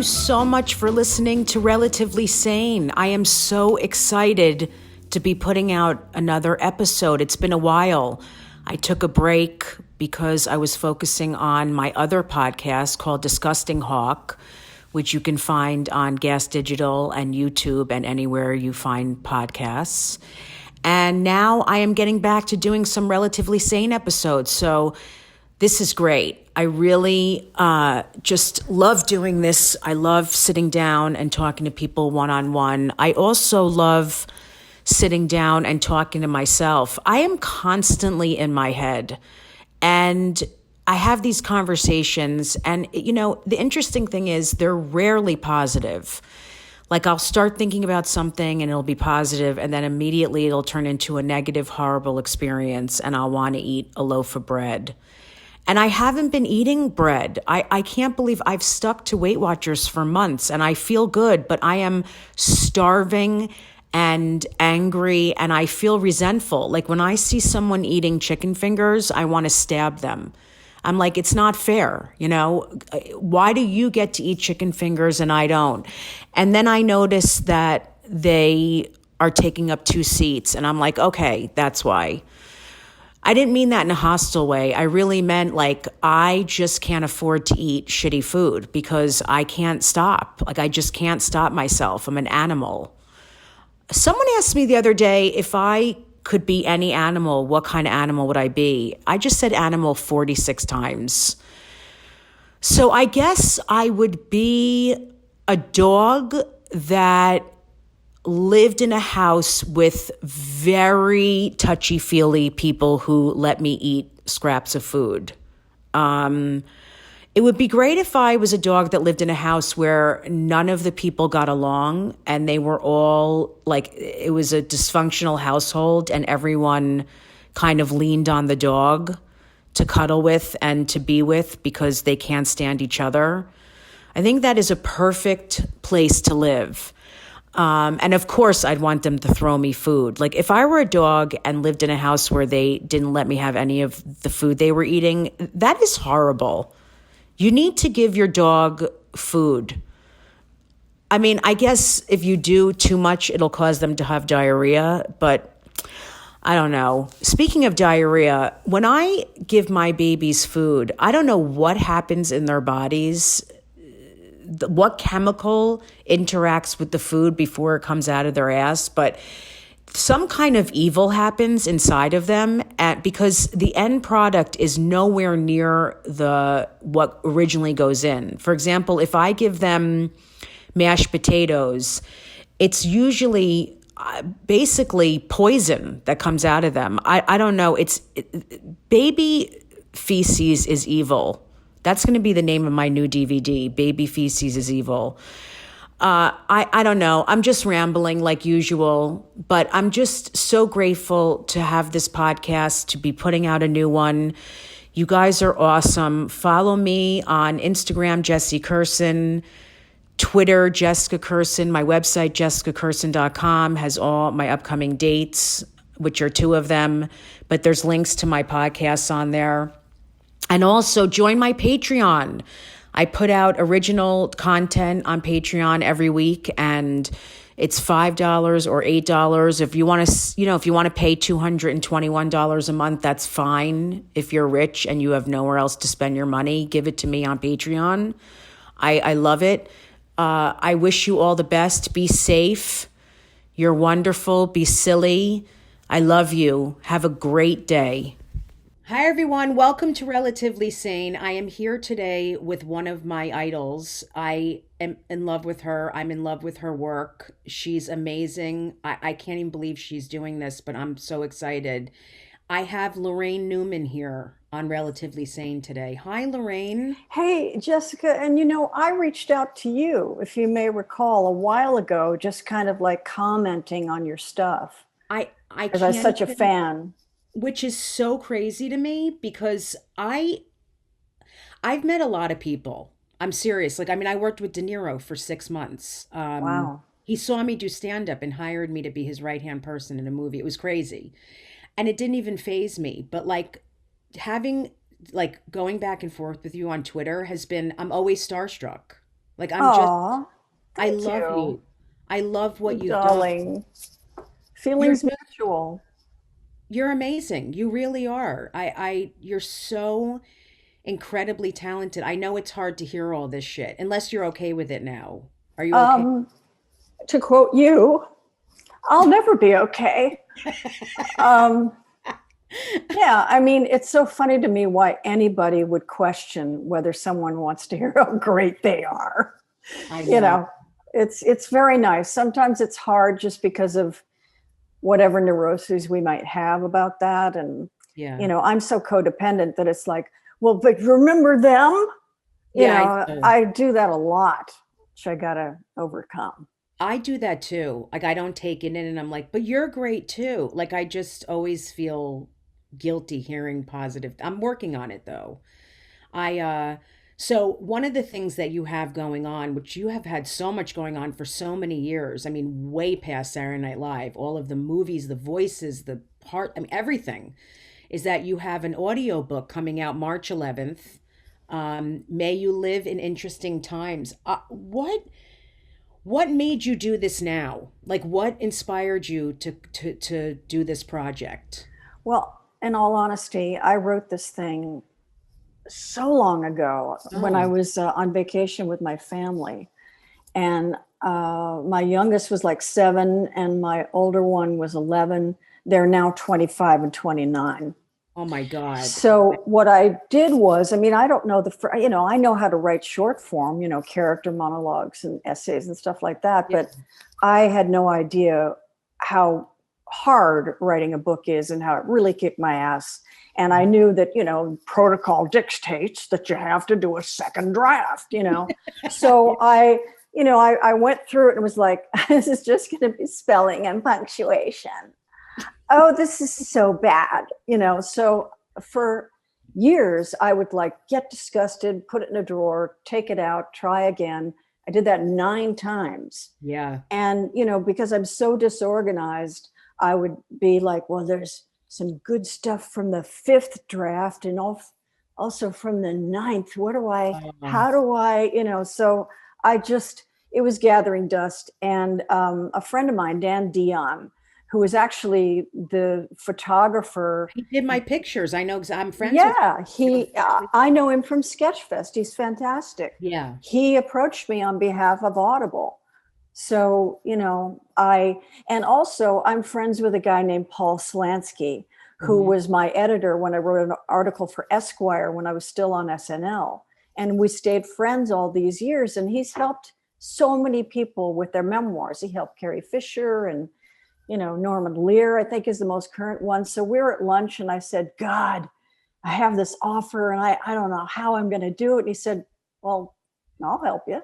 so much for listening to Relatively Sane. I am so excited to be putting out another episode. It's been a while. I took a break because I was focusing on my other podcast called Disgusting Hawk, which you can find on Gas Digital and YouTube and anywhere you find podcasts. And now I am getting back to doing some Relatively Sane episodes. So this is great. I really just love doing this. I love sitting down and talking to people one-on-one. I also love sitting down and talking to myself. I am constantly in my head, and I have these conversations, and the interesting thing is they're rarely positive. Like, I'll start thinking about something and it'll be positive, and then immediately it'll turn into a negative, horrible experience, and I'll want to eat a loaf of bread. And I haven't been eating bread. I can't believe I've stuck to Weight Watchers for months, and I feel good, but I am starving and angry, and I feel resentful. Like, when I see someone eating chicken fingers, I want to stab them. I'm like, it's not fair, Why do you get to eat chicken fingers and I don't? And then I notice that they are taking up 2 seats, and I'm like, okay, that's why. I didn't mean that in a hostile way. I really meant, like, I just can't afford to eat shitty food because I can't stop. Like, I just can't stop myself. I'm an animal. Someone asked me the other day if I could be any animal, what kind of animal would I be? I just said animal 46 times. So I guess I would be a dog that lived in a house with very touchy-feely people who let me eat scraps of food. It would be great if I was a dog that lived in a house where none of the people got along, and they were all like, it was a dysfunctional household, and everyone kind of leaned on the dog to cuddle with and to be with because they can't stand each other. I think that is a perfect place to live. And of course, I'd want them to throw me food. Like, if I were a dog and lived in a house where they didn't let me have any of the food they were eating, that is horrible. You need to give your dog food. I mean, I guess if you do too much, it'll cause them to have diarrhea, but I don't know. Speaking of diarrhea, when I give my babies food, I don't know what happens in their bodies, what chemical interacts with the food before it comes out of their ass, but some kind of evil happens inside of them because the end product is nowhere near what originally goes in. For example, if I give them mashed potatoes, it's usually basically poison that comes out of them. I don't know. Baby feces is evil. That's going to be the name of my new DVD, Baby Feces is Evil. I don't know. I'm just rambling like usual, but I'm just so grateful to have this podcast, to be putting out a new one. You guys are awesome. Follow me on Instagram, Jessie Curson, Twitter, Jessica Curson. My website, jessicacurson.com, has all my upcoming dates, which are 2 of them, but there's links to my podcasts on there. And also join my Patreon. I put out original content on Patreon every week, and it's $5 or $8. If you want to, if you want to pay $221 a month, that's fine. If you're rich and you have nowhere else to spend your money, give it to me on Patreon. I love it. I wish you all the best. Be safe. You're wonderful. Be silly. I love you. Have a great day. Hi, everyone. Welcome to Relatively Sane. I am here today with one of my idols. I am in love with her. I'm in love with her work. She's amazing. I can't even believe she's doing this, but I'm so excited. I have Laraine Newman here on Relatively Sane today. Hi, Laraine. Hey, Jessica. And I reached out to you, if you may recall, a while ago, just kind of like commenting on your stuff. Because I'm such a fan. Which is so crazy to me because I've met a lot of people. I'm serious. I worked with De Niro for 6 months. Wow. He saw me do stand-up and hired me to be his right-hand person in a movie. It was crazy. And it didn't even faze me. But having going back and forth with you on Twitter has been, I'm always starstruck. Like I'm just, Oh, I thank love you, you. I love what you've done. darling. You're Feelings just, mutual. you're amazing. You really are. You're so incredibly talented. I know it's hard to hear all this shit, unless you're okay with it now. Are you okay? Um, to quote you, I'll never be okay. Um, yeah, I mean, it's so funny to me why anybody would question whether someone wants to hear how great they are. I You know. know, it's very nice. Sometimes it's hard just because of whatever neuroses we might have about that. And, Yeah. I'm so codependent that it's like, well, but remember them? Yeah, I know. I do that a lot, which I gotta overcome. I do that too. Like I don't take it in and I'm like, but you're great too. Like I just always feel guilty hearing positive. I'm working on it though. I so one of the things that you have going on, which you have had so much going on for so many years, I mean, way past Saturday Night Live, all of the movies, the voices, the part, I mean, everything, is that you have an audiobook coming out March 11th. May you live in interesting times. What made you do this now? Like what inspired you to do this project? Well, in all honesty, I wrote this thing so long ago when I Oh, was on vacation with my family. And my youngest was like 7, and my older one was 11. They're now 25 and 29. oh my God. So what I did was, I mean, I don't know I know how to write short form, character monologues and essays and stuff like that, Yeah. but I had no idea how hard writing a book is and how it really kicked my ass. And I knew that, protocol dictates that you have to do a second draft. So I went through it and was like, this is just going to be spelling and punctuation. Oh, this is so bad. So for years, I would like get disgusted, put it in a drawer, take it out, try again. I did that 9 times. Yeah. And, because I'm so disorganized, I would be like, well, there's some good stuff from the 5th draft and also from the 9th. Oh, How do I, so I just, it was gathering dust. And a friend of mine, Dan Dion, who was actually the photographer. he did my pictures. I know because I'm friends with Yeah, I know him from Sketchfest. He's fantastic. yeah. He approached me on behalf of Audible. So, and also I'm friends with a guy named Paul Slansky, who Hmm. was my editor when I wrote an article for Esquire when I was still on SNL. And we stayed friends all these years. And he's helped so many people with their memoirs. He helped Carrie Fisher and, Norman Lear, I think, is the most current one. So we were at lunch and I said, God, I have this offer and I don't know how I'm going to do it. And he said, well, I'll help you. Wow.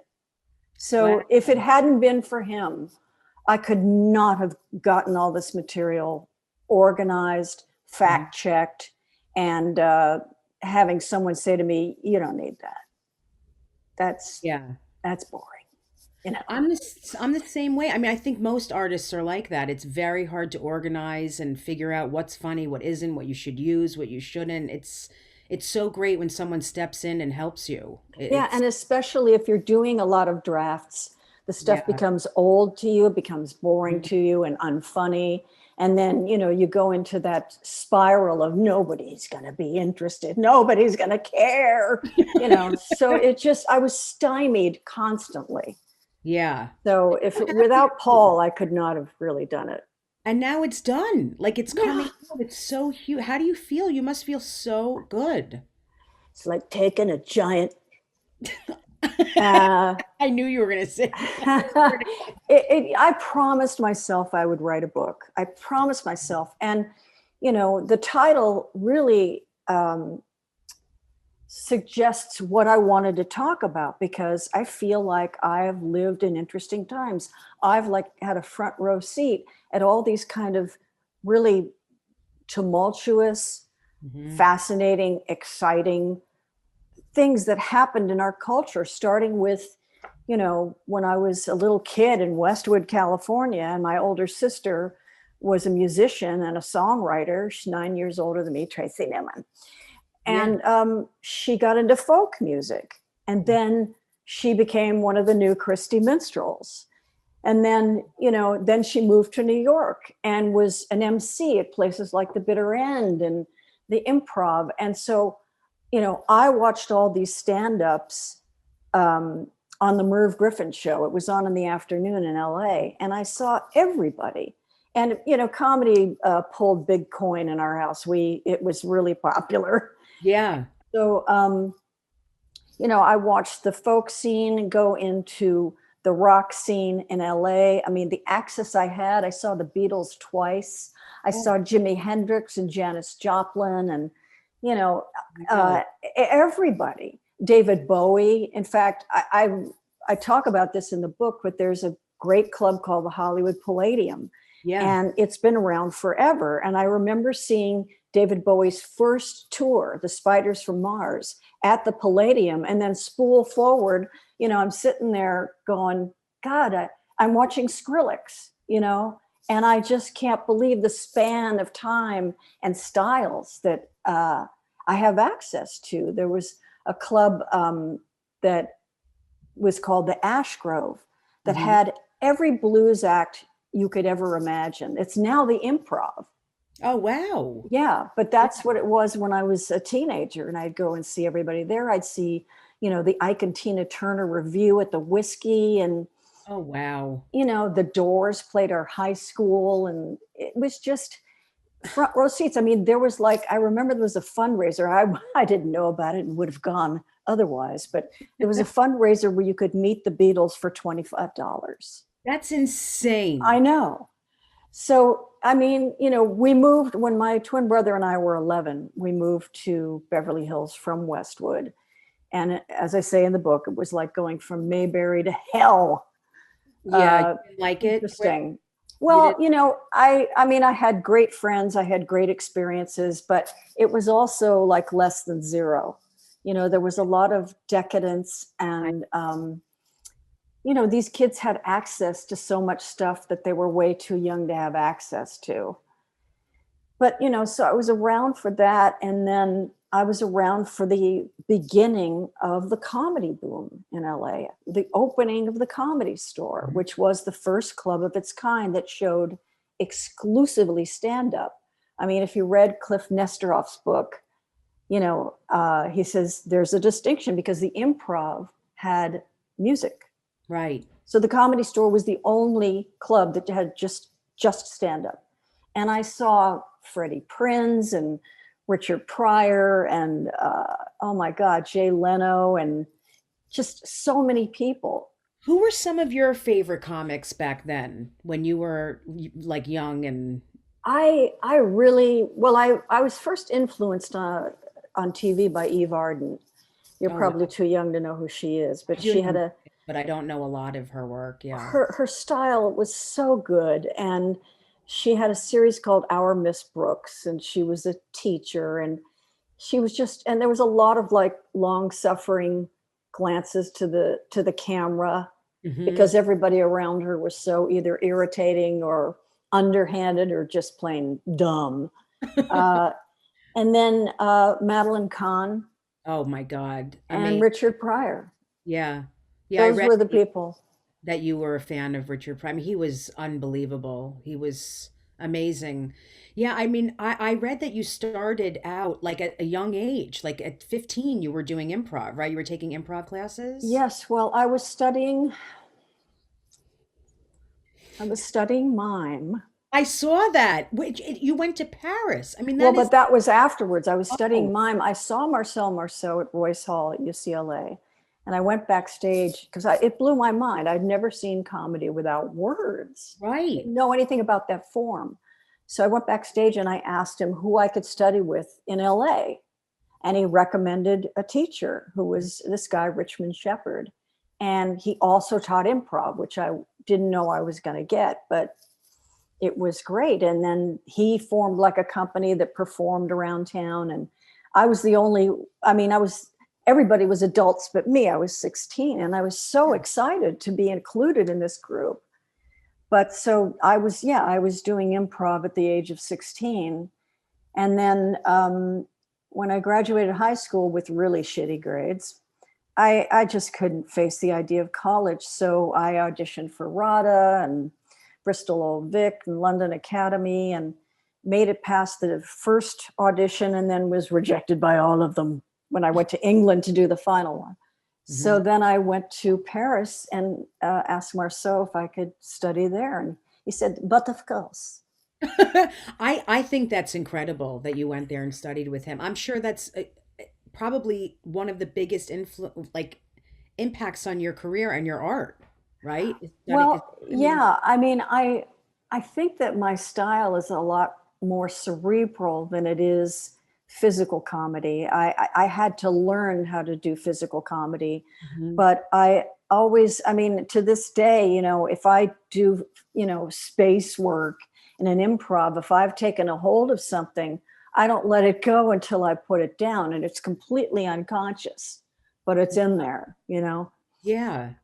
So if it hadn't been for him, I could not have gotten all this material organized, Mhm. fact checked, and having someone say to me, "You don't need that. That's Yeah. that's boring." You know. I'm the same way. I mean, I think most artists are like that. It's very hard to organize and figure out what's funny, what isn't, what you should use, what you shouldn't. It's so great when someone steps in and helps you. Yeah, It's and especially if you're doing a lot of drafts, the stuff yeah. becomes old to you, it becomes boring Mhm. to you and unfunny. And then, you go into that spiral of nobody's going to be interested, nobody's going to care. So I was stymied constantly. Yeah. So without Paul, I could not have really done it. And now it's done. Like it's Yeah. coming out. It's so huge. How do you feel? You must feel so good. It's like taking a giant, uh, I knew you were going to say. I promised myself I would write a book. I promised myself. And, the title really suggests what I wanted to talk about because I feel like I have lived in interesting times. I've like had a front row seat at all these kind of really tumultuous, Mhm. fascinating, exciting things that happened in our culture, starting with, when I was a little kid in Westwood, California, and my older sister was a musician and a songwriter. She's 9 years older than me, Tracy Newman. Yeah. And she got into folk music. And then she became one of the new Christie minstrels. And then, then she moved to New York and was an MC at places like the Bitter End and the Improv. And so, I watched all these stand-ups on the Merv Griffin show. It was on in the afternoon in LA, and I saw everybody. And comedy pulled big coin in our house. It was really popular. Yeah. So I watched the folk scene go into the rock scene in LA. I mean, the access I had, I saw the Beatles twice. I saw Jimi Hendrix and Janis Joplin and, everybody. David Bowie. In fact, I talk about this in the book, but there's a great club called the Hollywood Palladium. Yeah. And it's been around forever. And I remember seeing David Bowie's first tour, The Spiders from Mars, at the Palladium, and then spool forward, I'm sitting there going, God, I'm watching Skrillex, and I just can't believe the span of time and styles that I have access to. There was a club that was called the Ash Grove that had every blues act you could ever imagine. It's now the Improv. Oh, wow. Yeah, but that's what it was when I was a teenager, and I'd go and see everybody there. I'd see, the Ike and Tina Turner Review at the Whiskey, and oh, wow. The Doors played our high school, and it was just front row seats. I mean, there was I remember there was a fundraiser. I didn't know about it and would have gone otherwise, but there was a fundraiser where you could meet the Beatles for $25. That's insane. I know. So, I mean, we moved when my twin brother and I were 11, we moved to Beverly Hills from Westwood. And as I say in the book, it was like going from Mayberry to hell. Yeah, you didn't like it? Interesting. Well, I mean, I had great friends, I had great experiences, but it was also like less than zero. There was a lot of decadence, and these kids had access to so much stuff that they were way too young to have access to. But, so I was around for that. And then I was around for the beginning of the comedy boom in LA, the opening of the Comedy Store, which was the first club of its kind that showed exclusively stand-up. I mean, if you read Cliff Nesteroff's book, he says there's a distinction because the Improv had music. Right. So the Comedy Store was the only club that had just stand-up. And I saw Freddie Prinze and Richard Pryor and, oh my God, Jay Leno, and just so many people. Who were some of your favorite comics back then when you were young? And I was first influenced on TV by Eve Arden. You're probably too young to know who she is, but she had but I don't know a lot of her work. Yeah. Her style was so good. And she had a series called Our Miss Brooks, and she was a teacher, and she was and there was a lot of long suffering glances to the camera because everybody around her was so either irritating or underhanded or just plain dumb. And then Madeline Kahn. Oh my God. And Richard Pryor. Yeah. Yeah. Those were the people. That you were a fan of Richard Pryor. I mean, he was unbelievable. He was amazing. Yeah, I mean, I read that you started out at a young age, at 15, you were doing improv, right? You were taking improv classes? Yes. Well, I was studying mime. I saw that. You went to Paris. I mean, but that was afterwards. I was studying mime. I saw Marcel Marceau at Royce Hall at UCLA. And I went backstage because it blew my mind. I'd never seen comedy without words. Right. I didn't know anything about that form. So I went backstage and I asked him who I could study with in LA. And he recommended a teacher who was this guy, Richmond Shepard. And he also taught improv, which I didn't know I was going to get, but it was great. And then he formed a company that performed around town. And I was everybody was adults but me. I was 16 and I was so excited to be included in this group. But so I was doing improv at the age of 16. And then when I graduated high school with really shitty grades, I just couldn't face the idea of college. So I auditioned for RADA and Bristol Old Vic and London Academy and made it past the first audition and then was rejected by all of them when I went to England to do the final one. So Mhm. then I went to Paris and asked Marceau if I could study there. And he said, but of course. I think that's incredible that you went there and studied with him. I'm sure that's probably one of the biggest impacts on your career and your art, right? Well, Studying. yeah, I mean, I think that my style is a lot more cerebral than it is physical comedy. I had to learn how to do physical comedy, Mhm. but I always, I mean, to this day, if I do, space work in an improv, if I've taken a hold of something, I don't let it go until I put it down, and it's completely unconscious, but it's in there. Yeah.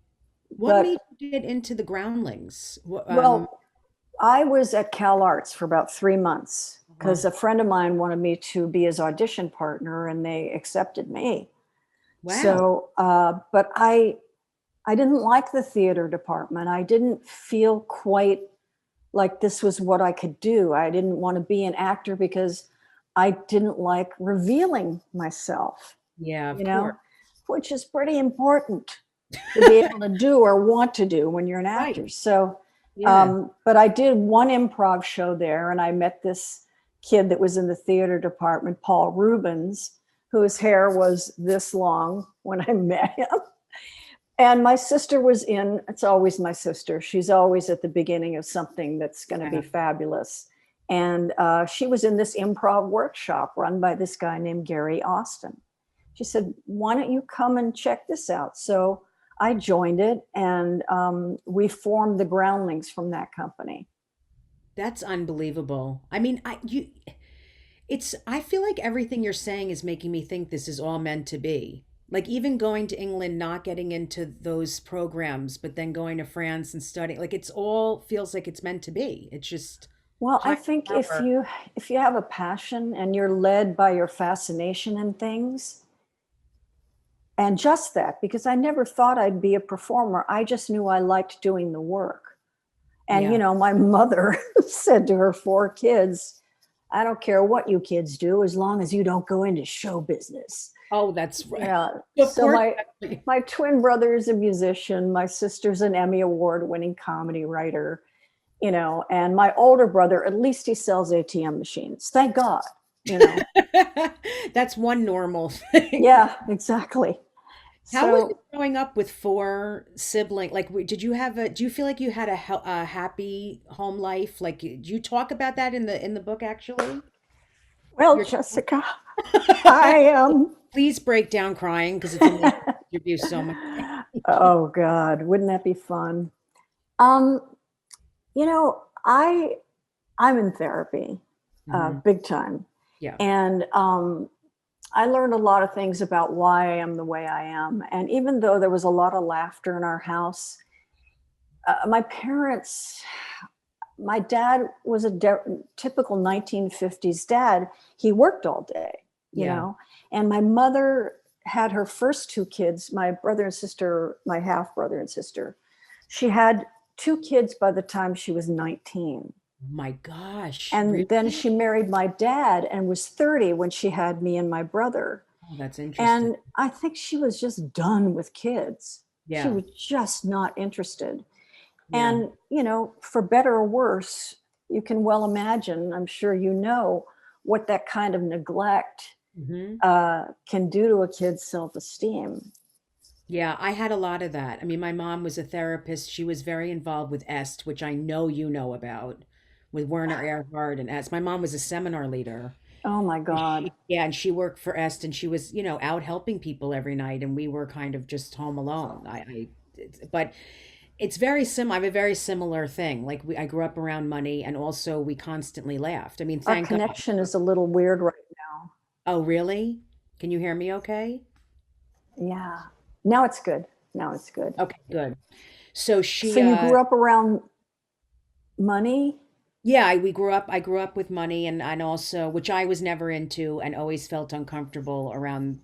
What made But you get into the Groundlings? well, I was at Cal Arts for about 3 months Uh-huh. because a friend of mine wanted me to be his audition partner, and they accepted me. Wow. So, but I didn't like the theater department. I didn't feel quite like this was what I could do. I didn't want to be an actor because I didn't like revealing myself, Yeah, of you course. know, which is pretty important to be able to do or want to do when you're an actor. Right. So, Yeah. but I did one improv show there, and I met this kid that was in the theater department, Paul Rubens, whose hair was this long when I met him. And my sister was in, it's always my sister. She's always at the beginning of something that's going to be Yeah. fabulous. And she was in this improv workshop run by this guy named Gary Austin. She said, why don't you come and check this out? So I joined it, and we formed the Groundlings from that company. That's unbelievable. I mean, I feel like everything you're saying is making me think this is all meant to be. Like even going to England, not getting into those programs, but then going to France and studying, like it's all feels like it's meant to be. It's just Well, I high think if power. you have a passion and you're led by your fascination in things, and just that, because I never thought I'd be a performer. I just knew I liked doing the work. And, Yeah. my mother said to her 4 kids, I don't care what you kids do as long as you don't go into show business. Oh, that's right. Yeah. Of So course. my twin brother is a musician. My sister's an Emmy Award winning comedy writer, and my older brother, at least he sells ATM machines. Thank God, you know. That's one normal thing. Yeah, exactly. How was it So, growing up with four siblings? Like, do you feel like you had a happy home life? Like, do you talk about that in the book actually? well, Your Jessica, I am. Please break down crying because it's amazing. You do so much. Oh God, wouldn't that be fun? Um, I'm in therapy, Hmm. big time, Yeah. and I learned a lot of things about why I am the way I am. And even though there was a lot of laughter in our house, my parents, my dad was a typical 1950s dad. He worked all day, Yeah. and my mother had her first 2 kids, my brother and sister, my half brother and sister. She had 2 kids by the time she was 19. My gosh. And then Really? she married my dad and was 30 when she had me and my brother. Oh, that's interesting. And I think she was just done with kids. She Yeah. was just not interested. Yeah. And, for better or worse, you can well imagine, I'm sure what that kind of neglect Hmm. can do to a kid's self esteem. Yeah, I had a lot of that. I mean, my mom was a therapist. She was very involved with EST, which I know you know about, with Werner Erhard and EST. My mom was a seminar leader. Oh my God. Yeah, and she worked for EST, and she was, out helping people every night, and we were kind of just home alone. But it's very sim. I have a very similar thing. Like I grew up around money, and also we constantly laughed. I mean, Our thank God. connection is a little weird right now. Oh, really? Can you hear me okay? Yeah. Now it's good. Now it's good. Okay, good. So So she, you grew up around money? Yeah, I grew up with money, and also, which I was never into and always felt uncomfortable around,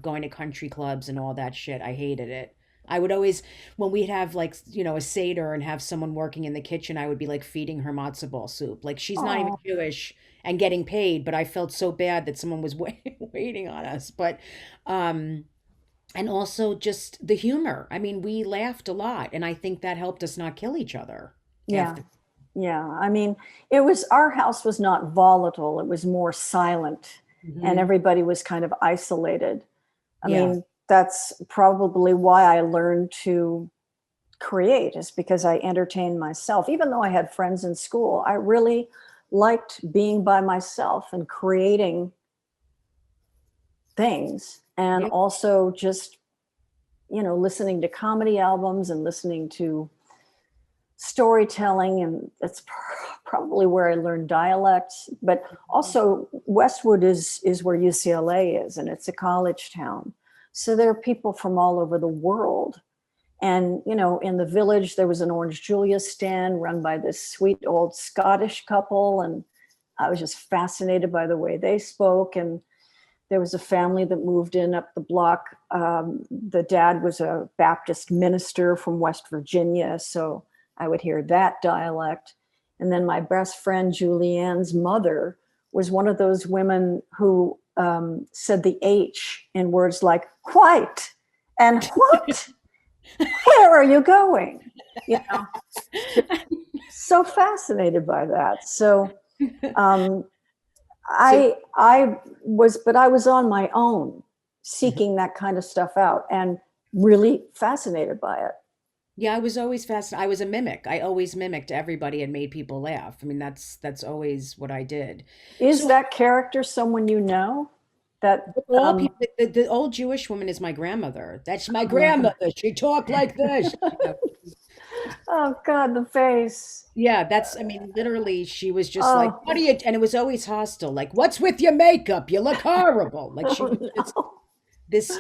going to country clubs and all that shit. I hated it. I would always, when we'd have like, a Seder and have someone working in the kitchen, I would be like feeding her matzo ball soup. Like she's not even Oh, Jewish and getting paid, but I felt so bad that someone was waiting on us. But um and also just the humor. I mean, we laughed a lot, and I think that helped us not kill each other yeah. after. Yeah. I mean, it was, our house was not volatile. It was more silent and Hmm. everybody was kind of isolated. I Yeah. mean, that's probably why I learned to create, is because I entertained myself. Even though I had friends in school, I really liked being by myself and creating things, and Yeah. also just, listening to comedy albums and listening to storytelling. And that's probably where I learned dialects. But also Westwood is where UCLA is, and it's a college town. So there are people from all over the world. And, in the village, there was an Orange Julius stand run by this sweet old Scottish couple. And I was just fascinated by the way they spoke. And there was a family that moved in up the block. The dad was a Baptist minister from West Virginia. So I would hear that dialect. And then my best friend, Julianne's mother, was one of those women who said the H in words like white and what? Where are you going? You know, so fascinated by that. So um, So I was on my own mhm. seeking that kind of stuff out and really fascinated by it. Yeah, I was always fascinated. I was a mimic. I always mimicked everybody and made people laugh. I mean, that's always what I did. Is So that character someone you know? That all people, the old Jewish woman is my grandmother. That's my grandmother. She talked like this. oh God, the face. Yeah, that's, I mean, literally, she was just like, Oh, what do you, and it was always hostile. Like, what's with your makeup? You look horrible. Like, she oh was just no. this,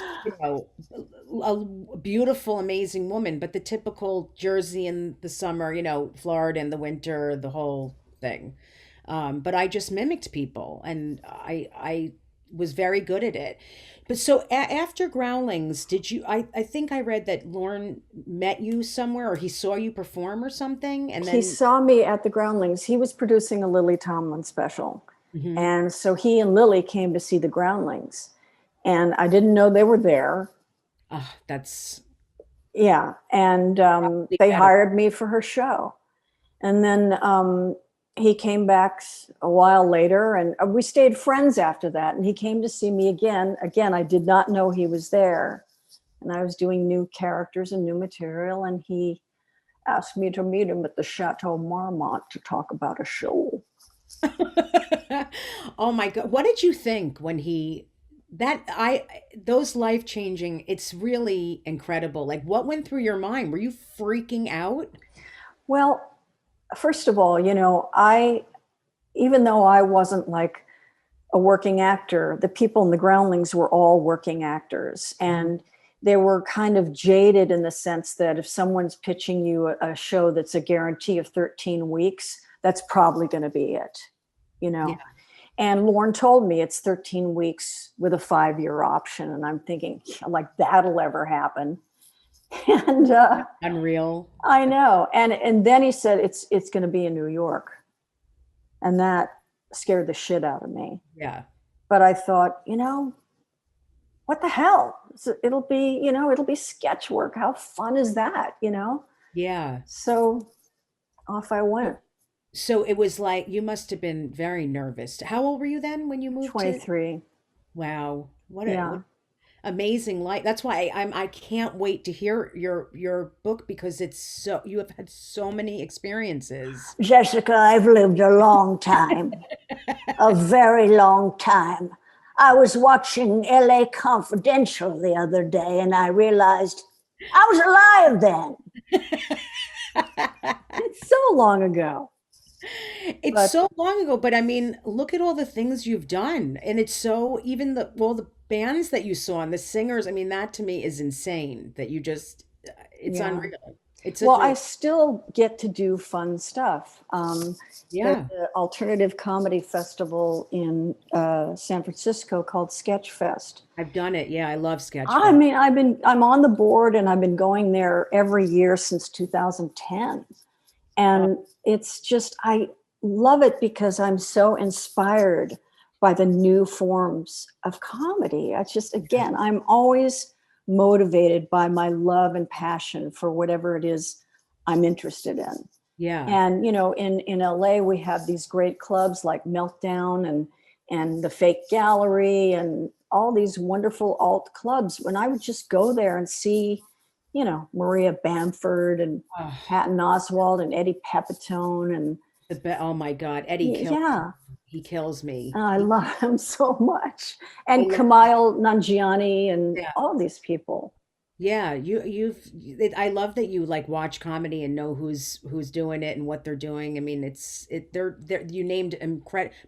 a beautiful, amazing woman, but the typical Jersey in the summer, Florida in the winter, the whole thing. But I just mimicked people, and I was very good at it. But so after Groundlings, did you? I think I read that Lauren met you somewhere, or he saw you perform or something, and He then. saw me at the Groundlings. He was producing a Lily Tomlin special. Mhm. And so he and Lily came to see the Groundlings. And I didn't know they were there. Ah, that's Yeah. And probably they better. hired me for her show. And then he came back a while later, and we stayed friends after that. And he came to see me again. Again, I did not know he was there. And I was doing new characters and new material. And he asked me to meet him at the Chateau Marmont to talk about a show. Oh my God. What did you think when those life-changing, it's really incredible. Like, what went through your mind? Were you freaking out? Well, first of all, even though I wasn't like a working actor, the people in the Groundlings were all working actors. Mhm. And they were kind of jaded in the sense that if someone's pitching you a show that's a guarantee of 13 weeks, that's probably going to be it, you Yeah. know. And Lauren told me it's 13 weeks with a 5-year option. And I'm thinking, like, that'll ever happen. And Unreal. I know. And then he said it's going to be in New York. And that scared the shit out of me. Yeah. But I thought, what the hell? It'll be sketch work. How fun is that? Yeah. So off I went. So it was like you must have been very nervous. How old were you then when you moved to? 23. Wow. What Yeah. amazing life. That's why I can't wait to hear your book because you have had so many experiences. Jessica, I've lived a long time, a very long time. I was watching LA Confidential the other day and I realized I was alive then. It's so long ago. It's But so long ago, but I mean, look at all the things you've done. And it's so even the all the bands that you saw and the singers, I mean, that to me is insane that you just it's yeah. unreal. It's Well, such I a, still get to do fun stuff. There's yeah, an alternative comedy festival in San Francisco called Sketch Fest. I've done it. Yeah, I love I Sketchfest. mean, I'm on the board and I've been going there every year since 2010. Oh, And it's just, I love it because I'm so inspired by the new forms of comedy. It's just, yeah. again, I'm always motivated by my love and passion for whatever it is I'm interested in. Yeah. And in LA we have these great clubs like Meltdown and the Fake Gallery and all these wonderful alt clubs. When I would just go there and see, Maria Bamford and Oh, Patton Oswalt and Eddie Pepitone and oh my God, Eddie kills me. yeah, He kills me. I He, love him so much. I And love, Kamal Nanjiani and yeah. all these people. Yeah, I love that you like watch comedy and know who's doing it and what they're doing. I mean, they're you named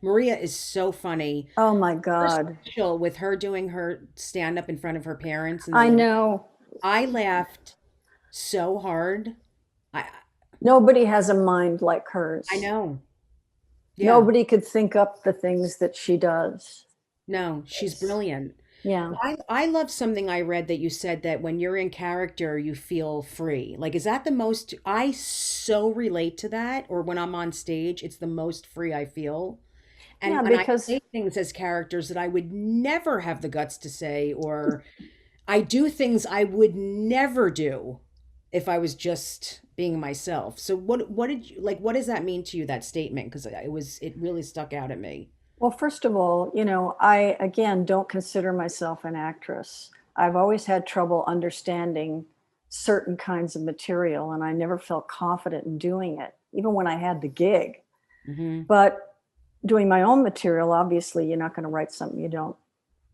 Maria is so funny. Oh my Her God. special with her doing her stand up in front of her parents in the I living. know I laughed so hard. I nobody has a mind like I hers. know. Yeah. Nobody could think up the things that she does. No, she's It's, brilliant. yeah. I love something I read that you said that when you're in character, you feel free. Like, is that the most, I so relate to that, or when I'm on stage, it's the most free I feel. Yeah, And when I because say things as characters that I would never have the guts to say, or I do things I would never do if I was just being myself. So what did you like, what does that mean to you, that statement? Because it really stuck out at me. well, first of all, I again don't consider myself an actress. I've always had trouble understanding certain kinds of material and I never felt confident in doing it, even when I had the gig. Hmm. But doing my own material, obviously, you're not going to write something you don't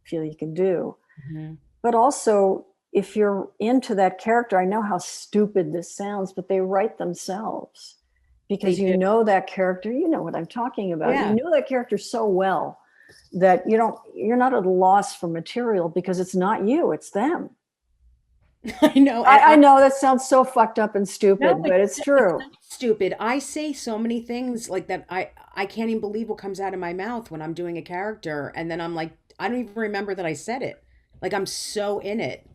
feel you can do. Hmm. But also, if you're into that character, I know how stupid this sounds, but they write themselves They because you do. know that character, you know what I'm talking about. You Yeah. know that character so well that you're not at a loss for material because it's not you, it's them. I know. I know that sounds so fucked up and No, stupid, but it's it's true. not stupid. I say so many things like that. I can't even believe what comes out of my mouth when I'm doing a character, and then I'm like, I don't even remember that I said it. Like I'm so in it.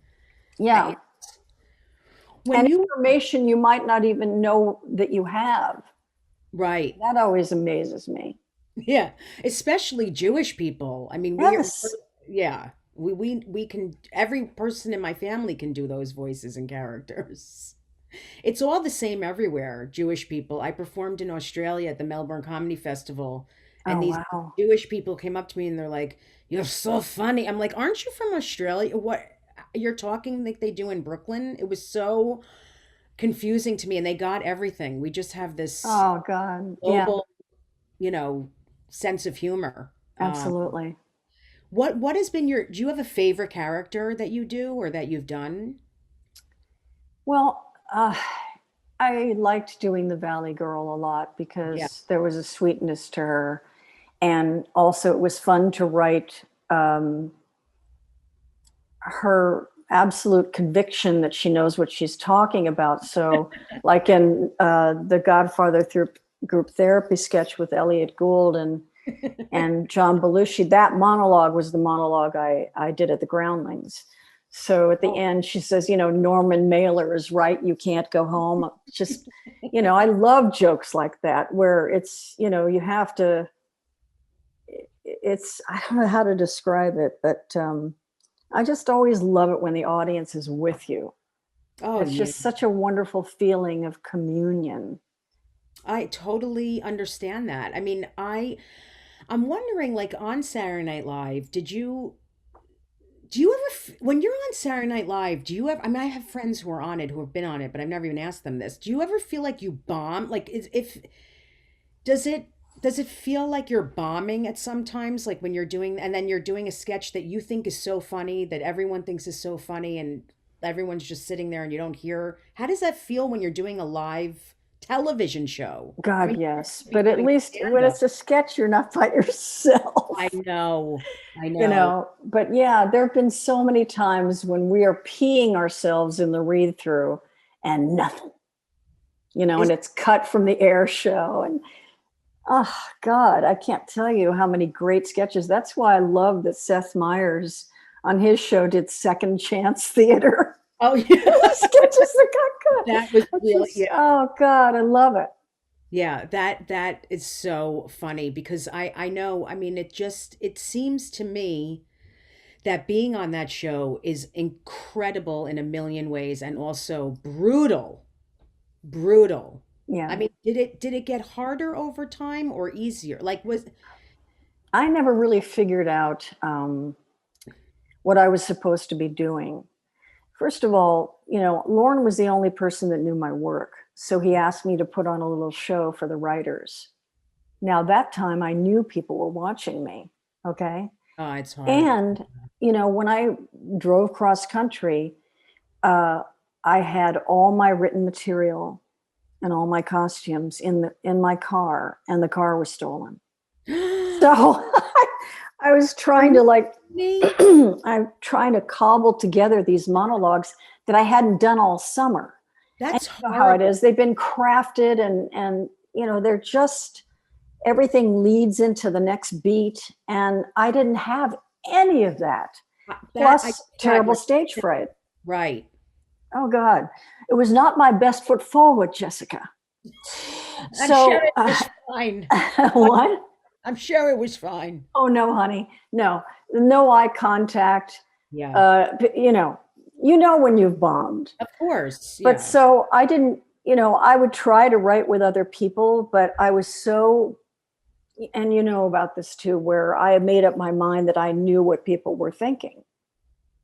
Yeah. I, when And you information you might not even know that you have. right, That always amazes me. yeah, especially Jewish people. I mean, Yes. yeah, we can. Every person in my family can do those voices and characters. It's all the same everywhere, Jewish people. I performed in Australia at the Melbourne Comedy Festival, and Oh, these wow. Jewish people came up to me and they're like, "You're so funny." I'm like, "Aren't you from Australia? What you're talking like they do in Brooklyn?" It was so confusing to me, and they got everything. We just have this Oh, God. Yeah, global, you know, sense of humor. absolutely. What has been your? Do you have a favorite character that you do or that you've done? Well, I liked doing the Valley Girl a lot Yeah. because there was a sweetness to her. And also, it was fun to write her absolute conviction that she knows what she's talking about. So, like in the Godfather group therapy sketch with Elliot Gould and John Belushi, that monologue was the monologue I did at the Groundlings. So at the Oh, end, she says, Norman Mailer is right. You can't go home. Just, I love jokes like that where it's, you have to, I don't know how to describe it, but I just always love it when the audience is with you. oh It's yeah. just such a wonderful feeling of communion. I totally understand that. I mean, I'm wondering like on Saturday Night Live, do you ever when you're on Saturday Night Live, do you ever I mean I have friends who are on it who have been on it, but I've never even asked them this. Do you ever feel like you bomb? Like is if does it feel like you're bombing at sometimes like when you're doing and then you're doing a sketch that you think is so funny that everyone thinks is so funny and everyone's just sitting there and you don't hear. How does that feel when you're doing a live television show? I God, mean, yes. you're But at doing least when stand up. it's a sketch, you're not by yourself. I know. I know. But yeah, there have been so many times when we are peeing ourselves in the read through and nothing. and it's cut from the air show. And oh God, I can't tell you how many great sketches. That's why I love that Seth Meyers on his show did Second Chance Theater. Oh yeah. Sketches that got cut. That was really, yeah. Oh God, I love it. Yeah, that is so funny because I know, I mean, it seems to me that being on that show is incredible in a million ways and also brutal. Brutal. I Yeah. mean, did it get harder over time or easier? Like was I never really figured out what I was supposed to be doing. First of all, Lauren was the only person that knew my work. So he asked me to put on a little show for the writers. Now, that time I knew people were watching me. Okay. oh, it's hard. And, when I drove cross country, uh, I had all my written material and all my costumes in my car, and the car was stolen. So I was trying to I'm trying to cobble together these monologues that I hadn't done all summer. That's You know how it horrible. is. They've been crafted and they're just, everything leads into the next beat. And I didn't have any of that. That I Plus God, terrible stage fright. right. Oh God. It was not my best foot forward, Jessica. I'm So sure it was fine. what? I'm sure it was fine. Oh no, honey. No eye contact. Yeah. When you've bombed. Of course. But Yeah. so I didn't, I would try to write with other people, but I was so, and you know about this too, where I had made up my mind that I knew what people were thinking.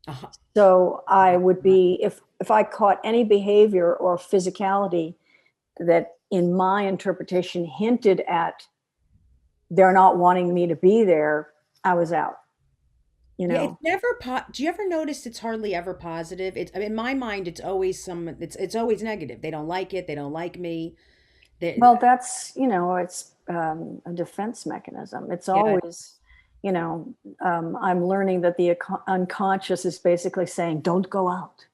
Uh-huh. So I would be, if I caught any behavior or physicality that in my interpretation hinted at they're not wanting me to be there, I was out, Yeah, it's never do you ever notice it's hardly ever positive? It's I mean, in my mind it's always it's always negative. They don't like it, they don't like me. They Well, that's, it's a defense mechanism. It's yeah, always, I'm learning that the unconscious is basically saying, don't go out.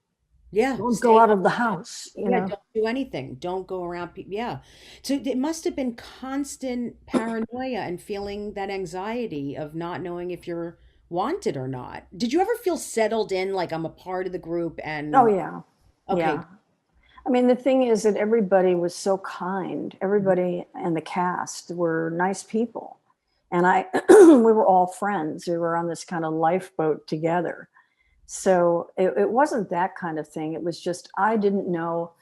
yeah, Don't go stay out home. of the house, Yeah, don't do anything. Don't go around people. Yeah. So it must have been constant paranoia and feeling that anxiety of not knowing if you're wanted or not. Did you ever feel settled in like I'm a part of the group Oh, and yeah. okay. Yeah. I mean, the thing is that everybody was so kind. Everybody in the cast were nice people. And we were all friends. We were on this kind of lifeboat together. So it wasn't that kind of thing. It was just, I didn't know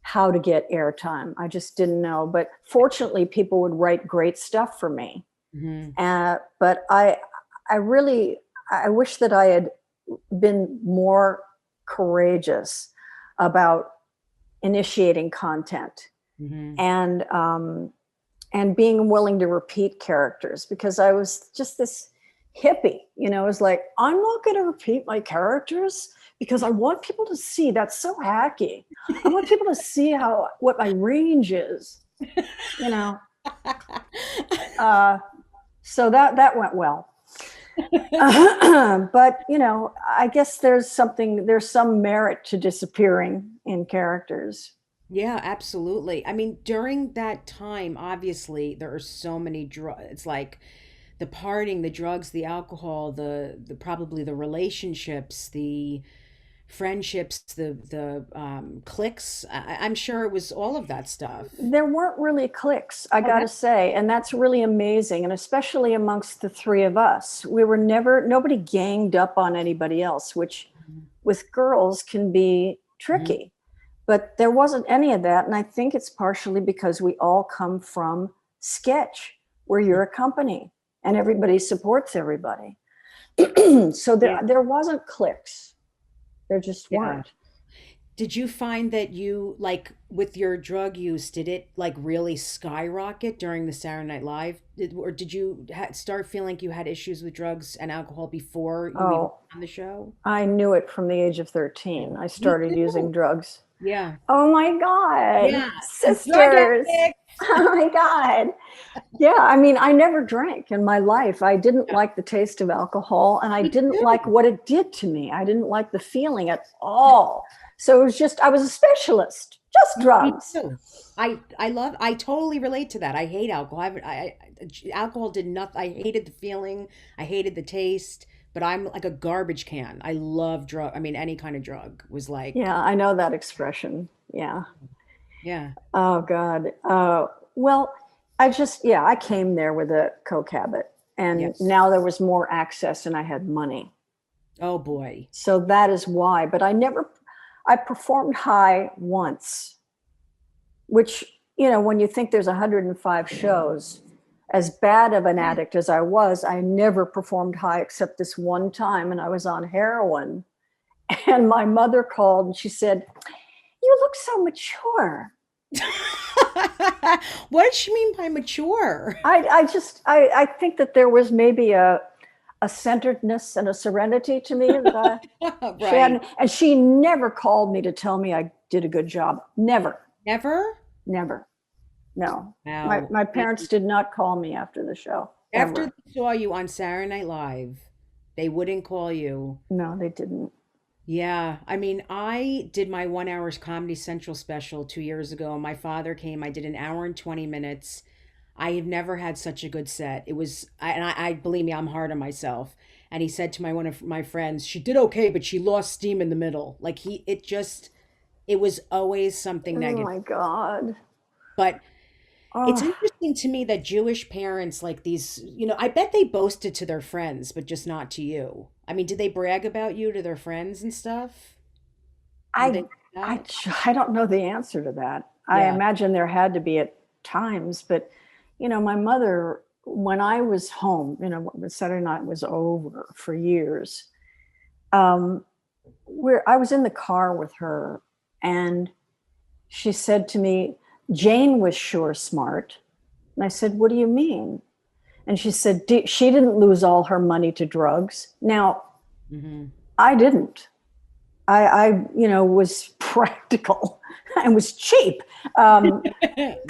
how to get airtime. I just didn't know. But fortunately, people would write great stuff for me. Mhm. But I wish that I had been more courageous about initiating content Mhm. and being willing to repeat characters, because I was just this hippie. It was like, I'm not going to repeat my characters because I want people to see. That's so hacky. I want people to see what my range is. You know, so that went well. But I guess there's some merit to disappearing in characters. Yeah, absolutely. I mean, during that time, obviously, there are so many drugs. It's like the partying, the drugs, the alcohol, the probably the relationships, the friendships, the cliques. I'm sure it was all of that stuff. There weren't really cliques, I Oh, got to that, say, and that's really amazing. And especially amongst the three of us, nobody ganged up on anybody else, which with girls can be mhm. tricky. But there wasn't any of that. And I think it's partially because we all come from sketch, where you're a company and everybody supports everybody. So Yeah, there wasn't cliques. There just yeah. weren't. Did you find that you like with your drug use, did it like really skyrocket during the Saturday Night Live? Or did you start feeling like you had issues with drugs and alcohol before you even Oh, on the show? I knew it from the age of 13. I Me started using too. drugs. Yeah. Oh my God, Yeah. Drug sisters. addict. Oh my God. Yeah, I mean, I never drank in my life. I didn't Yeah, like the taste of alcohol, and I me didn't like too. what it did to me. I didn't like the feeling at all. So it was just, I was a specialist, just Me drugs. too. I totally relate to that. I hate alcohol. Alcohol did nothing. I hated the feeling. I hated the taste. But I'm like a garbage can. I love drug. I mean, any kind of drug was like, Yeah, I know that expression. Yeah. yeah. Oh God. Well, yeah, I came there with a coke habit, and Yes. now there was more access, and I had money. Oh boy. So that is why. But I performed high once, which, when you think there's 105 shows, as bad of an Yeah. addict as I was, I never performed high except this one time, and I was on heroin. And my mother called and she said, "You look so mature." What did she mean by mature? I think that there was maybe a centeredness and a serenity to me that she Right. hadn't, and she never called me to tell me I did a good job. Never, Never? never. No, my Wow. my parents did not call me after the show After ever. they saw you on Saturday Night Live, they wouldn't call you. No, they didn't. Yeah, I mean, I did my 1 hour Comedy Central special 2 years ago. My father came. I did an hour and 20 minutes. I have never had such a good set. It was, I believe me, I'm hard on myself. And he said to one of my friends, she did okay, but she lost steam in the middle. Like it was always something Oh negative. my God. But it's Oh, interesting to me that Jewish parents like these, I bet they boasted to their friends, but just not to you. I mean, did they brag about you to their friends and stuff? Were they I, like I, that? I don't know the answer to that. I Yeah. imagine there had to be at times, but my mother, when I was home, when Saturday night was over for years, um, where I was in the car with her, and she said to me, "Jane was sure smart." And I said, "What do you mean?" And she said, "She didn't lose all her money to drugs." Now, Hmm. I didn't. I was practical and was cheap.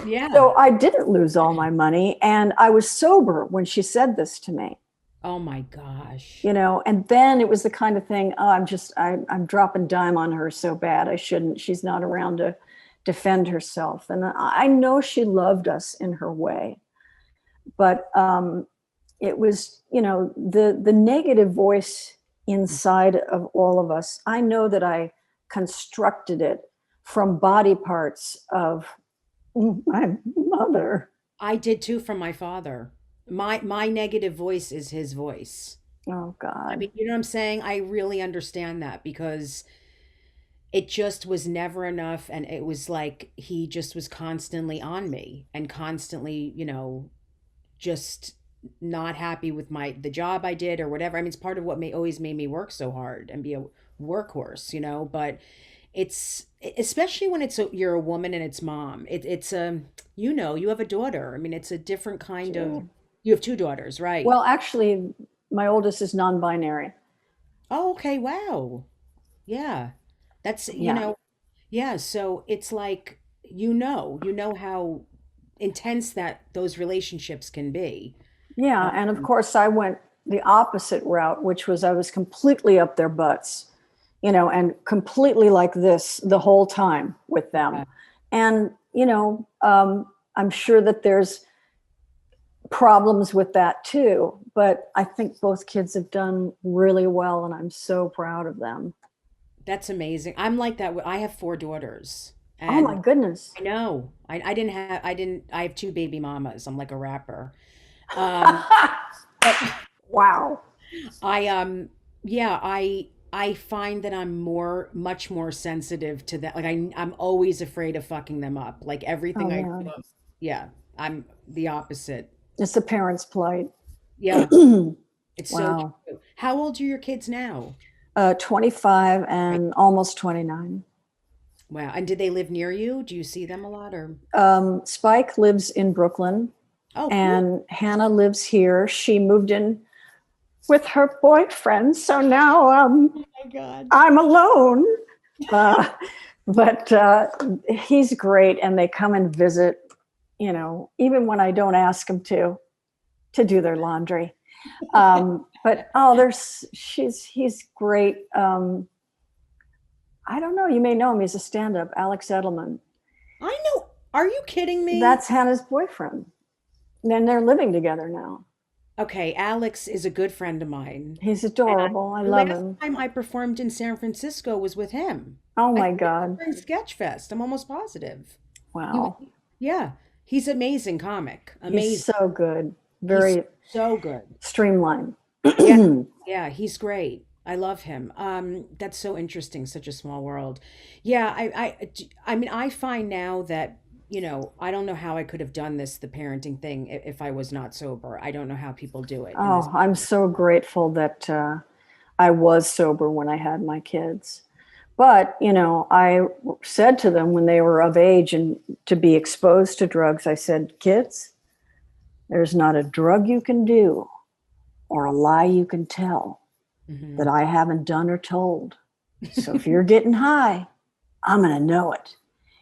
Yeah. So I didn't lose all my money, and I was sober when she said this to me. Oh my gosh. And then it was the kind of thing, oh, I'm dropping dime on her so bad. I shouldn't. She's not around to defend herself. And I know she loved us in her way, but it was, the negative voice inside of all of us. I know that I constructed it from body parts of my mother. I did too from my father. My negative voice is his voice. Oh I God. mean, you know what I'm saying? I really understand that because it just was never enough, and it was like he just was constantly on me and constantly, just not happy with the job I did or whatever. I mean, it's part of what always made me work so hard and be a workhorse, but it's especially when you're a woman and it's mom. It's you have a daughter. I mean, it's a different kind of. Sure. You have two daughters, right? Well, actually, my oldest is non-binary. Oh, okay. Wow. Yeah. That's, Yeah. yeah. So it's like, you know how intense that those relationships can be. Yeah. And of course, I went the opposite route, which was I was completely up their butts, and completely like this the whole time with them. Uh, And, I'm sure that there's problems with that too, but I think both kids have done really well, and I'm so proud of them. that's amazing. I'm like that. I have four daughters, Oh my and goodness. I know I have two baby mamas. I'm like a rapper. Um, but Wow. I yeah, I find that I'm much more sensitive to that. Like I'm always afraid of fucking them up. Like Oh everything I man. do, yeah, I'm the opposite. It's the parents' plight. Yeah, it's so Wow. true. How old are your kids now? 25 Right. and almost 29. Wow. And did they live near you? Do you see them a lot or? Spike lives in Brooklyn, Oh, cool. and Hannah lives here. She moved in with her boyfriend, so now Oh my God. I'm alone. Uh, but he's great, and they come and visit, even when I don't ask them to do their laundry. But oh, he's great. I don't know. You may know him. He's a stand-up, Alex Edelman. Are you kidding me? That's Hannah's boyfriend. And they're living together now. Okay, Alex is a good friend of mine. He's And adorable. I the love last him. time I performed in San Francisco was with him. Oh I my think it was God. during Sketchfest. I'm almost positive. He was, Wow. yeah, he's amazing comic. He's Amazing. so good. He's Very so good. streamlined. Yeah, yeah, he's great. I love him. That's so interesting, such a small world. Yeah, I mean, I find now that, I don't know how I could have done this, the parenting thing, if I was not sober. I don't know how people do it in this. Oh, I'm so grateful that I was sober when I had my kids. But, I said to them when they were of age and to be exposed to drugs, I said, kids, there's not a drug you can do or a lie you can tell that Mhm. I haven't done or told. So if you're getting high, I'm going to know it.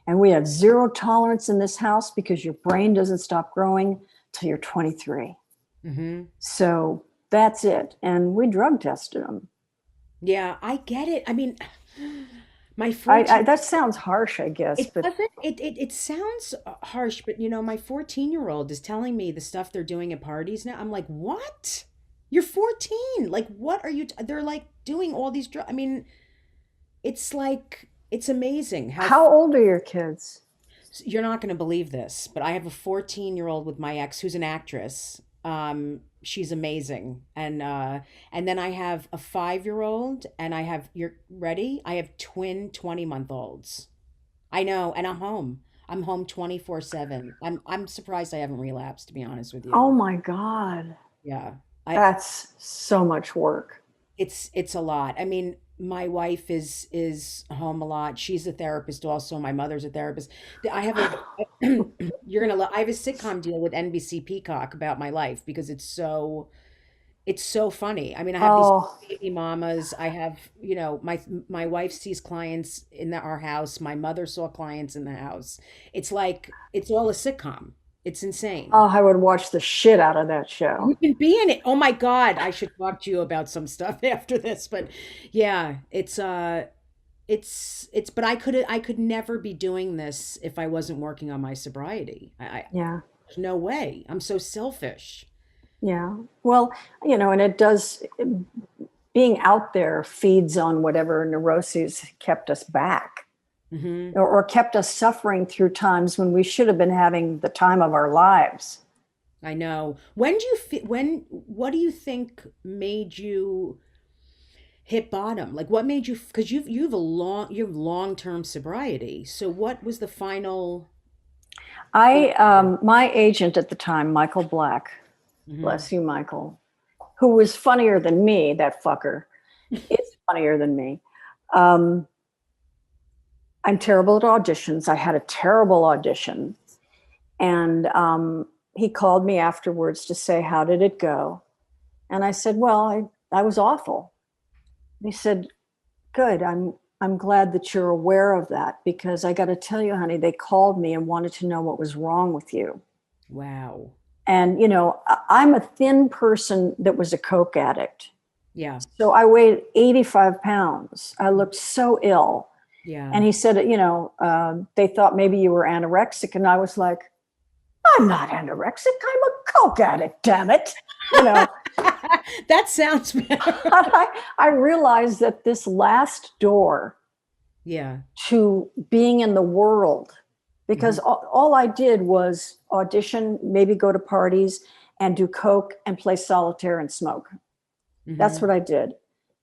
And we have zero tolerance in this house because your brain doesn't stop growing till you're 23. Hmm. So that's it. And we drug tested them. Yeah, I get it. I mean, my 14, That sounds harsh, I guess, it but doesn't, it sounds harsh, but my 14-year-old is telling me the stuff they're doing at parties now. I'm like, what? You're 14. Like, what are you, they're like doing all these drugs. I mean, it's like, it's amazing how how old are your kids? you're not going to believe this, but I have a 14-year-old with my ex who's an actress. She's amazing. And then I have a 5-year-old and I have you're ready? I have twin 20-month-olds. I know, and I'm home. I'm home 24/7. I'm surprised I haven't relapsed, to be honest with Oh you. my God. Yeah. I That's so much work. It's a lot. I mean, my wife is home a lot. She's a therapist also. My mother's a therapist. I have a you're gonna I have a sitcom deal with NBC Peacock about my life because it's so funny. I mean, I have these Oh, baby mamas. I have, my wife sees clients in our house. My mother saw clients in the house. It's like it's all a sitcom. It's insane. I would watch the shit out of that show. You can be in it. Oh my God, I should talk to you about some stuff after this. But yeah, but I could never be doing this if I wasn't working on my sobriety. Yeah. There's no way. I'm so selfish. Yeah. Well, and it does, being out there feeds on whatever neuroses kept us back Hmm. or kept us suffering through times when we should have been having the time of our lives. I know. When do you what do you think made you hit bottom? Like what made you, because you have long-term sobriety. So what was the final My agent at the time, Michael Black, hmm. bless you, Michael, who was funnier than me, that fucker is funnier than me. Um, I'm terrible at auditions. I had a terrible audition. And he called me afterwards to say, how did it go? And I said, well, I was awful. And he said, good. I'm glad that you're aware of that because I got to tell you, honey, they called me and wanted to know what was wrong with you. Wow. And, I'm a thin person that was a Coke addict. Yeah. So I weighed 85 pounds. I looked so ill. Yeah. And he said, they thought maybe you were anorexic. And I was like, I'm not anorexic. I'm a Coke addict, damn it. You know, That sounds better. I realized that this last door Yeah. to being in the world, because Hmm. all I did was audition, maybe go to parties and do Coke and play solitaire and smoke. That's Hmm. what I did.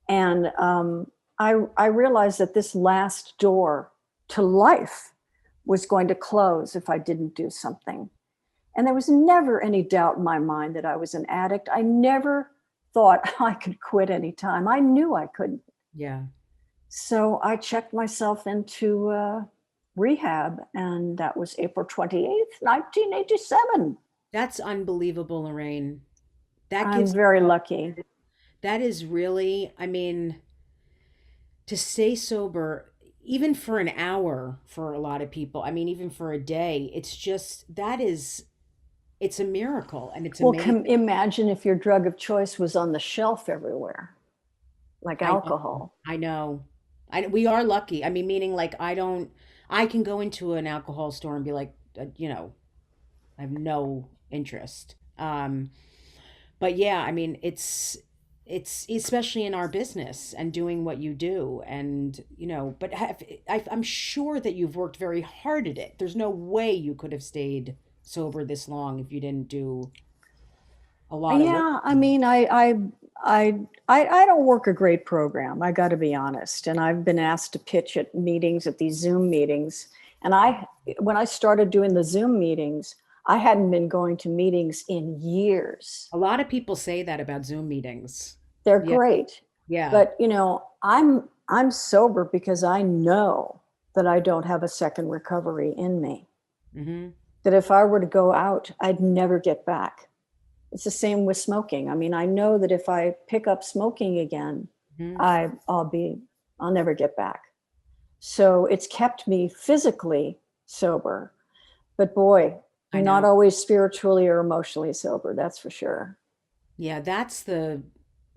And I realized that this last door to life was going to close if I didn't do something. And there was never any doubt in my mind that I was an addict. I never thought I could quit anytime. I knew I couldn't. Yeah. So I checked myself into rehab, and that was April 28th, 1987. That's unbelievable, Lorraine. That I'm gives very lucky. that is really, I mean, to stay sober even for an hour for a lot of people. I mean, even for a day, it's a miracle and it's Well, amazing. can imagine if your drug of choice was on the shelf everywhere, like I know. alcohol. I know. We are lucky. I mean, meaning like I can go into an alcohol store and be like, I have no interest. But yeah, I mean, it's especially in our business and doing what you do, and but I'm sure that you've worked very hard at it. There's no way you could have stayed sober this long if you didn't do a lot of work. Yeah, I mean, I don't work a great program. I got to be honest. And I've been asked to pitch at meetings, at these Zoom meetings. And when I started doing the Zoom meetings, I hadn't been going to meetings in years. A lot of people say that about Zoom meetings. They're Yeah, great, yeah. but I'm sober because I know that I don't have a second recovery in me. Hmm. That if I were to go out, I'd never get back. It's the same with smoking. I mean, I know that if I pick up smoking again, Hmm. I'll never get back. So it's kept me physically sober, but boy, I not know. always spiritually or emotionally sober. That's for sure. Yeah, that's the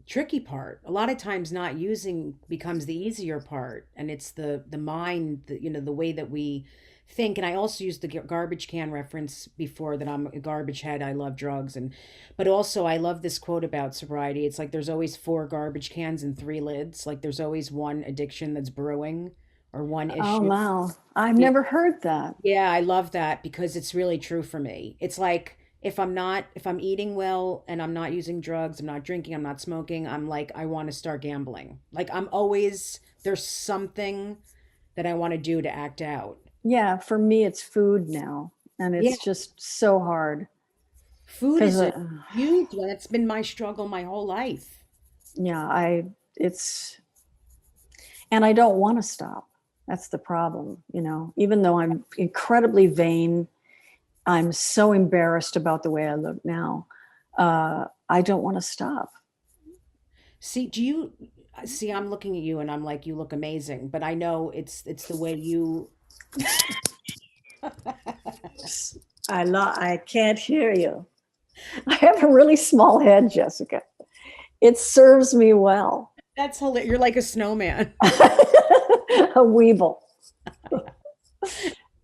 tricky part. A lot of times not using becomes the easier part, and it's the mind, the way that we think. And I also used the garbage can reference before, that I'm a garbage head. I love drugs, and but also I love this quote about sobriety. It's like there's always four garbage cans and three lids. Like there's always one addiction that's brewing, or one Oh, issue. wow. I've Yeah, never heard that. yeah, I love that because it's really true for me. It's like if I'm eating well and I'm not using drugs, I'm not drinking, I'm not smoking, I'm like I want to start gambling. Like I'm always there's something that I want to do to act out. Yeah, for me, it's food now. And Yeah, it's just so hard food because, is a huge one. It's been my struggle my whole life. yeah, it's, and I don't want to stop. That's the problem. Even though I'm incredibly vain, I'm so embarrassed about the way I look now. I don't want to stop. See, do you see I'm looking at you and I'm like you look amazing, but I know it's the way you I can't hear you. I have a really small head, Jessica. It serves me well. That's hilarious. You're like a snowman. A weeble.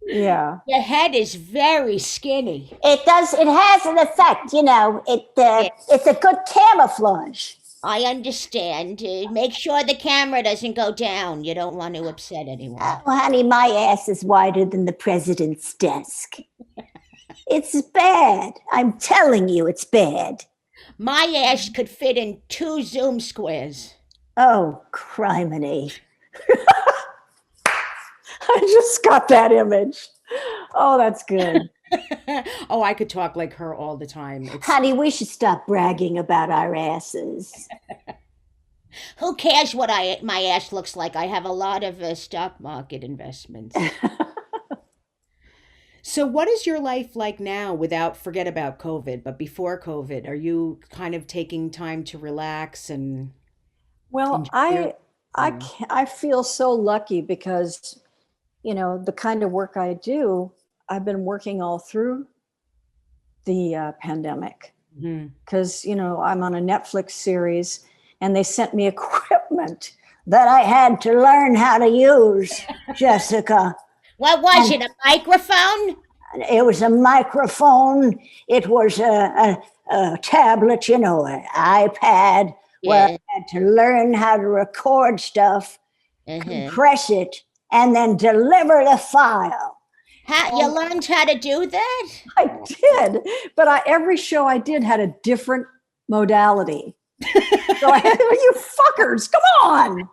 Yeah. Your head is very skinny. It does. It has an effect, Yeah, it's a good camouflage. I understand. Make sure the camera doesn't go down. You don't want to upset anyone. Oh, honey, my ass is wider than the president's desk. It's bad. I'm telling you, it's bad. My ass could fit in 2 Zoom squares. Oh, criminy! I just got that image. Oh, that's good. Oh, I could talk like her all the time. It's Honey, we should stop bragging about our asses. Who cares what my ass looks like? I have a lot of stock market investments. So what is your life like now without forget about COVID, but before COVID? Are you kind of taking time to relax and Well, enjoy your mm, I feel so lucky because, the kind of work I do, I've been working all through the pandemic mhm. because, I'm on a Netflix series and they sent me equipment that I had to learn how to use, Jessica. What was And it? A microphone? It was a microphone. It was a tablet, an iPad, where Yeah. I had to learn how to record stuff, Uh-huh. compress it, and then deliver the file. You And learned how to do that? I did, but every show I did had a different modality. So you fuckers, come on.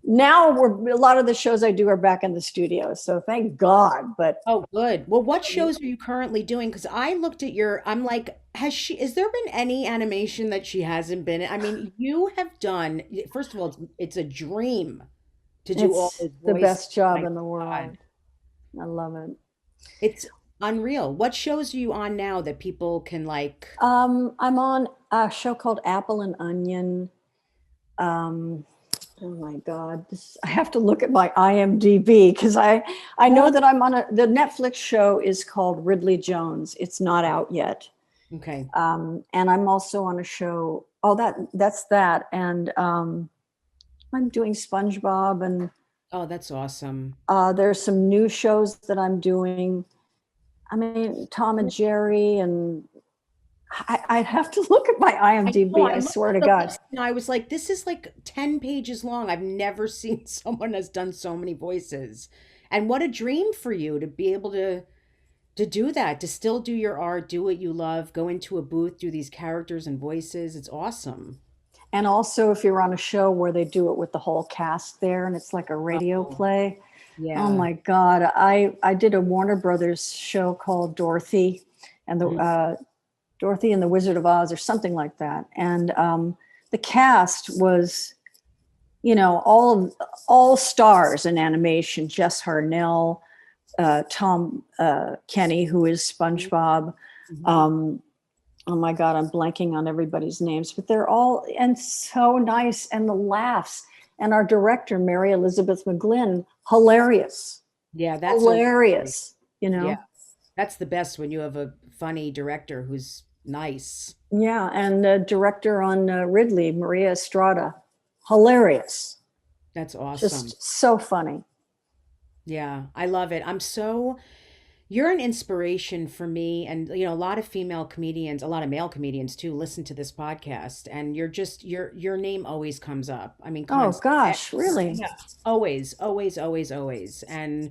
Now a lot of the shows I do are back in the studio. So thank God. But Oh, good. Well, what shows are you currently doing? Because I looked at I'm like, has there been any animation that she hasn't been in? I mean, you have done, first of all, it's a dream to do all it's those the voices. best job My in the God. world. I love it. It's unreal. What shows are you on now that people can like, I'm on a show called Apple and Onion. Um, oh my God, I have to look at my IMDb because I know well, that I'm on the Netflix show is called Ridley Jones. It's not out yet. okay. And I'm also on a show. Oh, that's that. And I'm doing SpongeBob, and Oh, that's awesome. there's some new shows that I'm doing. I mean, Tom and Jerry, and I'd have to look at my I know, IMDb. I I looked swear at to the God. list and I was like, this is like 10 pages long. I've never seen someone that's done so many voices. And what a dream for you to be able to do that, to still do your art, do what you love, go into a booth, do these characters and voices. It's awesome. And also, if you're on a show where they do it with the whole cast there, and it's like a radio Oh, play. Oh yeah. my God! I did a Warner Brothers show called Dorothy, and the Mhm. Dorothy and the Wizard of Oz, or something like that. And the cast was, all stars in animation. Jess Harnell, Tom Kenny, who is SpongeBob. Mhm. Um, oh my God, I'm blanking on everybody's names, but they're all and so nice, and the laughs. And our director, Mary Elizabeth McGlynn, hilarious, Yeah, that's always great. hilarious. Yeah, that's the best when you have a funny director who's nice. Yeah, and the director on Ridley, Maria Estrada, hilarious, That's awesome. just so funny. Yeah, I love it. You're an inspiration for me. And, a lot of female comedians, a lot of male comedians too, listen to this podcast. And your name always comes up. I mean, Oh constant. gosh, really? Yeah, always, always, always, always. And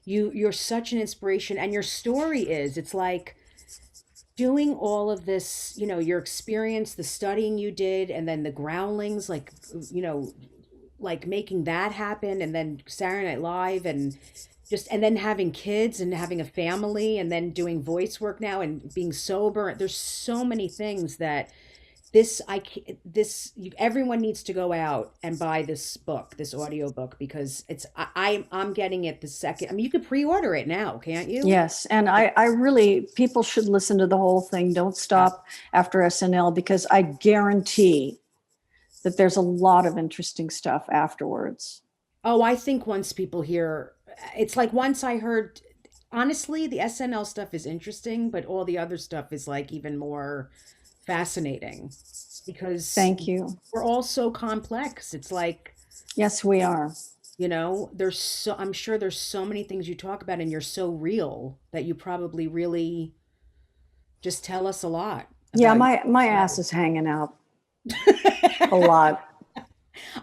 you're such an inspiration. And your story it's like doing all of this, your experience, the studying you did, and then the Groundlings, you know, like making that happen, and then Saturday Night Live, and then having kids and having a family, and then doing voice work now and being sober. There's so many things that everyone needs to go out and buy this book, this audio book, because I'm getting it the second. I mean, you could pre-order it now, can't you? Yes, and I really, people should listen to the whole thing. Don't Yeah. stop after SNL, because I guarantee that there's a lot of interesting stuff afterwards. Oh, I think once people hear, it's like once I heard, honestly, the SNL stuff is interesting, but all the other stuff is like even more fascinating because Thank you. we're all so complex. It's like, Yes, we are. I'm sure there's so many things you talk about and you're so real that you probably really just tell us a lot Yeah, about my ass yourself. is hanging out a lot.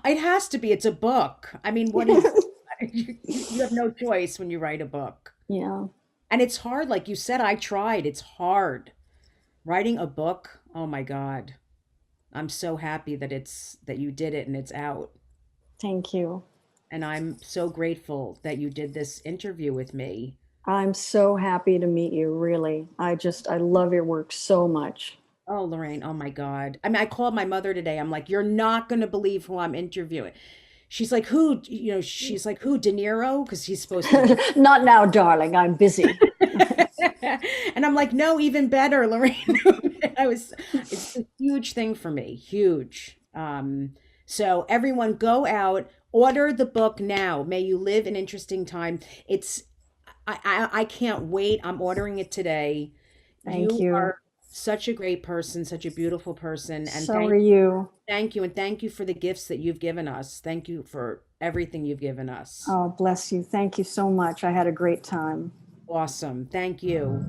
It has to be. It's a book. I mean, what is you have no choice when you write a book. Yeah. And it's hard, like you said, I tried. It's hard. Writing a book, oh my God. I'm so happy that you did it and it's out. Thank you. And I'm so grateful that you did this interview with me. I'm so happy to meet you, really. I love your work so much. Oh, Lorraine, oh my God. I mean, I called my mother today. I'm like, you're not going to believe who I'm interviewing. She's like, who? She's like, who? De Niro? Because he's supposed to be. Not now, darling. I'm busy. And I'm like, no, even better, Lorraine. It's a huge thing for me, huge. So everyone go out, order the book now. May you live an interesting time. I can't wait. I'm ordering it today. Thank You you. are such a great person, such a beautiful person, and So are you. thank you for the gifts that you've given us. Thank you for everything you've given us. Oh, bless you. Thank you so much. I had a great time. Awesome. Thank you.